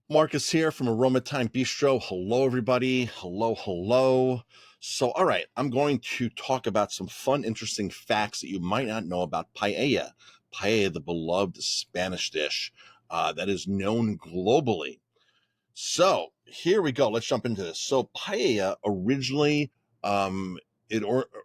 Marcus here from Aroma Time Bistro. Hello, everybody. Hello, hello. So, all right, I'm going to talk about some fun, interesting facts that you might not know about paella. Paella, the beloved Spanish dish that is known globally. So here we go. Let's jump into this. So paella originally, um,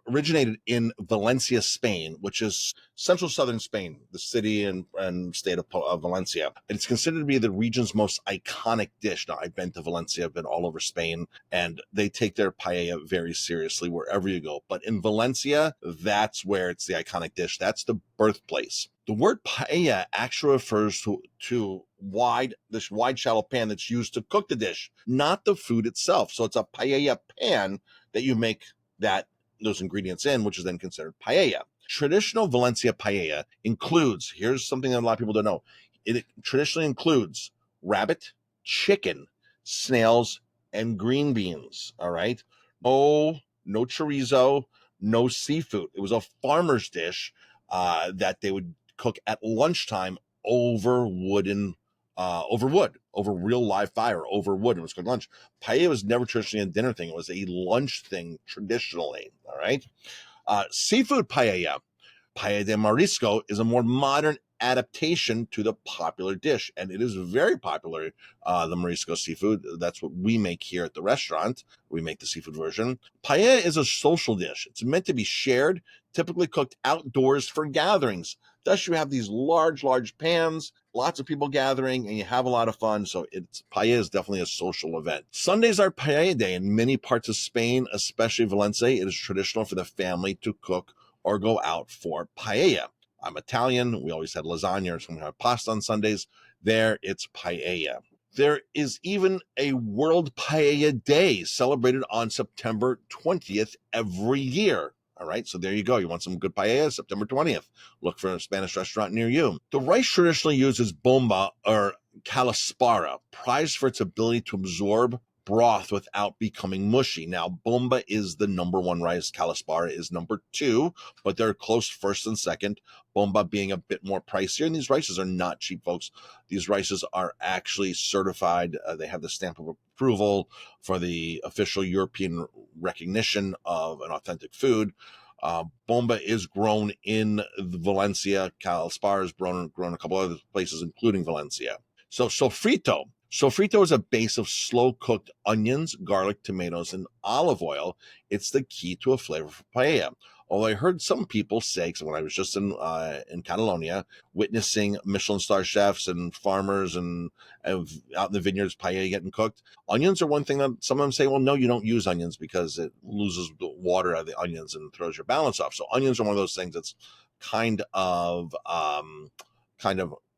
originated in Valencia, Spain, which is central southern Spain, the city and state of Valencia. It's considered to be the region's most iconic dish. Now, I've been to Valencia, I've been all over Spain, and they take their paella very seriously wherever you go. But in Valencia, that's where it's the iconic dish. That's the birthplace. The word paella actually refers to this wide shallow pan that's used to cook the dish, not the food itself. So it's a paella pan that you make those ingredients in, which is then considered paella. Traditional Valencia paella includes, here's something that a lot of people don't know. It traditionally includes rabbit, chicken, snails, and green beans. All right. No chorizo, no seafood. It was a farmer's dish that they would cook at lunchtime over over real live fire, over wood. It was cooked lunch. Paella was never traditionally a dinner thing. It was a lunch thing traditionally. All right. Seafood paella. Paella de marisco is a more modern adaptation to the popular dish, and it is very popular. The marisco seafood, that's what we make here at the restaurant. We make the seafood version. Paella is a social dish. It's meant to be shared, typically cooked outdoors for gatherings. Thus, you have these large pans, lots of people gathering, and you have a lot of fun. So paella is definitely a social event. Sundays are paella day in many parts of Spain, especially Valencia. It is traditional for the family to cook or go out for paella. I'm Italian. We always had lasagna or some kind of pasta on Sundays. There, it's paella. There is even a World Paella Day celebrated on September 20th every year. All right, so there you go. You want some good paella? September 20th. Look for a Spanish restaurant near you. The rice traditionally used is bomba or calaspara, prized for its ability to absorb broth without becoming mushy. Now, bomba is the number one rice. Calaspara is number two, but they're close first and second. Bomba being a bit more pricier. And these rices are not cheap, folks. These rices are actually certified. They have the stamp of approval for the official European recognition of an authentic food. Bomba is grown in Valencia. Calaspara is grown a couple other places, including Valencia. So sofrito. Sofrito is a base of slow-cooked onions, garlic, tomatoes, and olive oil. It's the key to a flavorful paella. Although I heard some people say, because when I was just in Catalonia, witnessing Michelin star chefs and farmers and out in the vineyards, paella getting cooked, onions are one thing that some of them say, well, no, you don't use onions because it loses the water out of the onions and throws your balance off. So onions are one of those things that's kind of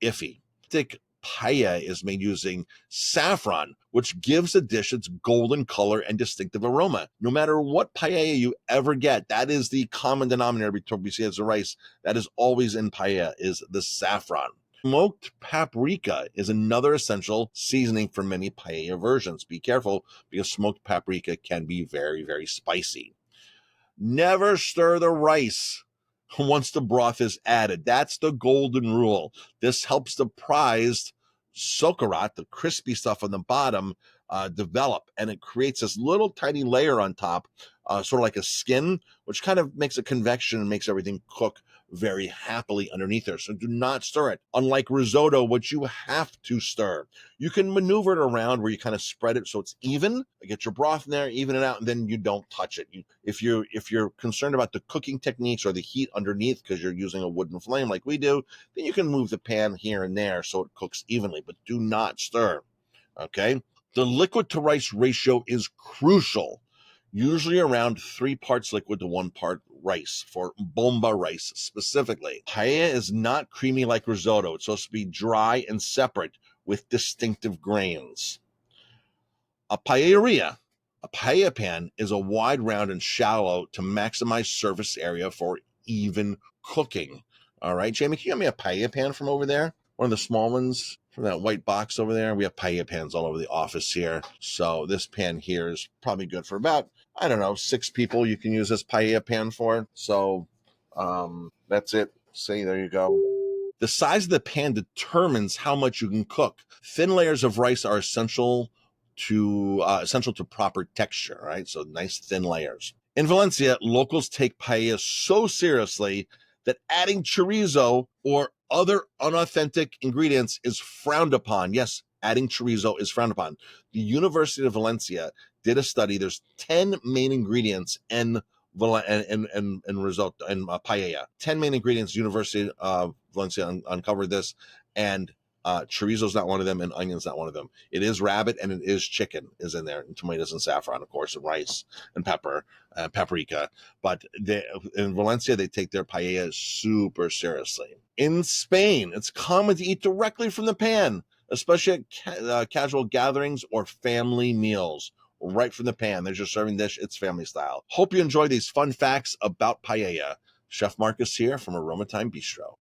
iffy. Thick paella is made using saffron, which gives the dish its golden color and distinctive aroma. No matter what paella you ever get, that is the common denominator we see as the rice. That is always in paella, is the saffron. Smoked paprika is another essential seasoning for many paella versions. Be careful because smoked paprika can be very, very spicy. Never stir the rice once the broth is added. That's the golden rule. This helps the prized Socarrat, the crispy stuff on the bottom, develop, and it creates this little tiny layer on top, sort of like a skin, which kind of makes a convection and makes everything cook very happily underneath there. So do not stir it. Unlike risotto, which you have to stir. You can maneuver it around where you kind of spread it so it's even. Get your broth in there, even it out, and then you don't touch it. If you're concerned about the cooking techniques or the heat underneath because you're using a wooden flame like we do, then you can move the pan here and there so it cooks evenly, but do not stir. Okay? The liquid to rice ratio is crucial. Usually around 3 parts liquid to 1 part rice for bomba rice specifically. Paella is not creamy like risotto. It's supposed to be dry and separate with distinctive grains. A paella pan, is a wide, round, and shallow to maximize surface area for even cooking. All right, Jamie, can you get me a paella pan from over there? One of the small ones from that white box over there. We have paella pans all over the office here. So this pan here is probably good for about, 6 people you can use this paella pan for. So that's it. See, there you go. The size of the pan determines how much you can cook. Thin layers of rice are essential to proper texture, right? So nice thin layers. In Valencia, locals take paella so seriously that adding chorizo or other unauthentic ingredients is frowned upon. Yes, adding chorizo is frowned upon. The University of Valencia did a study. There's 10 main ingredients in risotto and paella. 10 main ingredients. University of Valencia uncovered this, and chorizo's not one of them, and onion's not one of them. It is rabbit and it is chicken is in there, and tomatoes and saffron, of course, and rice and pepper, paprika. But in Valencia, they take their paella super seriously. In Spain, it's common to eat directly from the pan, especially at casual gatherings or family meals. Right from the pan. There's your serving dish. It's family style. Hope you enjoy these fun facts about paella. Chef Marcus here from Aroma Time Bistro.